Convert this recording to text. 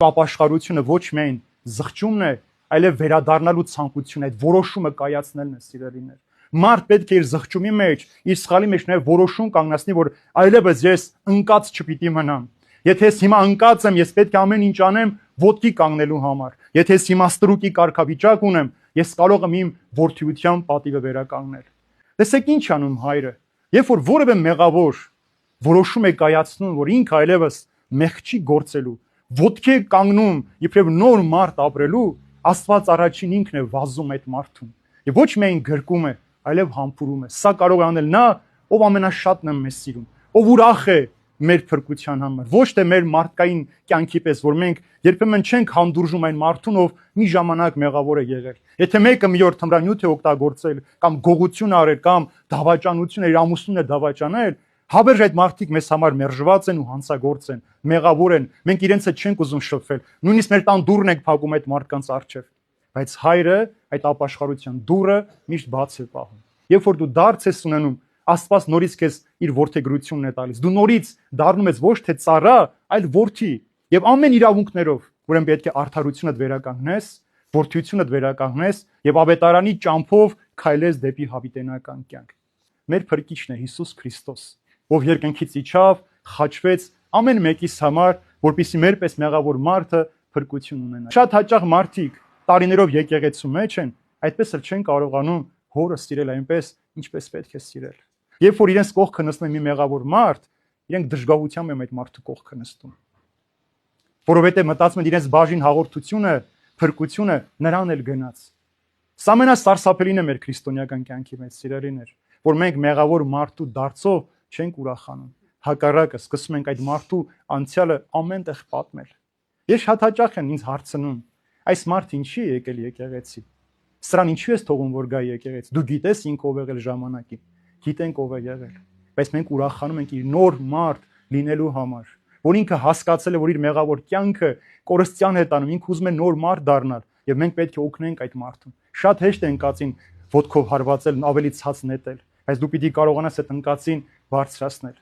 ապաշխարությունը ոչ միայն զղջումն է, այլև վերադառնալու ցանկությունն է, այդ որոշումը կայացնելն է, սիրելիներ։ Մարդ պետք է իր զղջումի մեջ, իր սխալի մեջ նաև որոշում կանգնեցնի, որ այլևս ես ընկած չպիտի մնամ։ Եթե ես հիմա ընկած եմ, ես պետք է ամեն ինչ անեմ ոտքի կանգնելու համար։ Եթե ես հիմա ստրուկի կարգավիճակ ունեմ, ես կարող եմ իմ որդիության պատիվը վերականգնել։ Տեսեք ինչ անում հայրը։ Երբ որ որևէ մեղավոր որոշում է կայացնում, որ ինքը այլևս մեղք չի գործելու, ոտքի է կանգնում, իբրև նոր մարդ ապրելու, Աստված առաջին ինքն է վազում այդ մարդուն։ Եվ ոչ միայն գրկում է, այլև համբուրում է։ Սա կարող է անել նա, ով ամենաշատն է մեզ սիրում, ով ուրախ է մեր փրկության համար, ոչ թե մեր մարդկային կյանքի պես, որ մենք երբեմն չենք հանդուրժում այն մարդուն, ով մի ժամանակ մեղավոր է եղել։ Եթե մեկը մի օր թմրանյութ է օգտագործել կամ գողություն արել կամ դավաճանություն իր ամուսնուն է դավաճանել, հավերժ այդ մարդիկ մեզ համար մերժված են ու հանցագործ են, մեղավոր են, մենք իրենց հետ չենք ուզում շփվել, նույնիսկ մեր տան դուռն ենք փակում այդ մարդկանց առջև։ Բայց հայրը այդ ապաշխարության դուռը միշտ բաց է պահում։ Երբ որ դու դարձ ես ունենում, Աստված նորից քեզ իր որդեգրությունն է տալիս։ Դու նորից դառնում ես ոչ թե ծառա, այլ որդի, եւ ամեն իրավունքներով, ուրեմն պետք է արդարությունդ վերականգնես, որդիությունդ վերականգնես եւ ավետարանի ճամփով քայլես դեպի հավիտենական կյանք։ Մեր փրկիչն է Հիսուս Քրիստոս, ով երկնքից իջավ, խաչվեց ամեն մեկիս համար, որպեսզի մեր պես մեղավոր մարդը փրկություն ունենա։ Շատ հաճախ մարդիկ տարիներով եկեղեցու մեջ են, այդպես էլ չեն կարողանում հորը սիրել այնպես, ինչպես պետք է սիրել։ Երբ որ իրենց կողքը նստում է մի մեղավոր մարդ, իրենք դժգոհությամբ են այդ մարդու կողքը նստում։ Որովհետև մտածում են իրենց բաժին հաղորդությունը, փրկությունը նրան էլ գնաց։ Սա ամենասարսափելին է մեր քրիստոնեական կյանքի մեջ, սիրելիներ, որ մենք մեղավոր մարդու դարձով չենք ուրախանում։ Հակառակը սկսում ենք այդ մարդու անցյալը ամենտեղ պատմել։ Ես շատ հաճախ են ինձ հարցնում, այս մարդը ինչի է եկել եկեղեցի։ Սրան ինչու ես թողում որ գա եկեղեցի։ Դու գիտես ինքը ով եղել ժամանակին։ Գիտենք ով է եղել, բայց մենք ուրախանում ենք իր նոր մարդ լինելու համար, որ ինքը հասկացել է, որ իր մեղավոր կյանքը կորստյան է տանում, ինքը ուզում է նոր մարդ դառնալ, եւ մենք պետք է օգնենք այդ մարդուն։ Շատ հեշտ է ընկածին ոտքով հարվածել, ավելի ցած նետել, բայց դու պիտի կարողանաս այդ ընկածին բարձրացնել։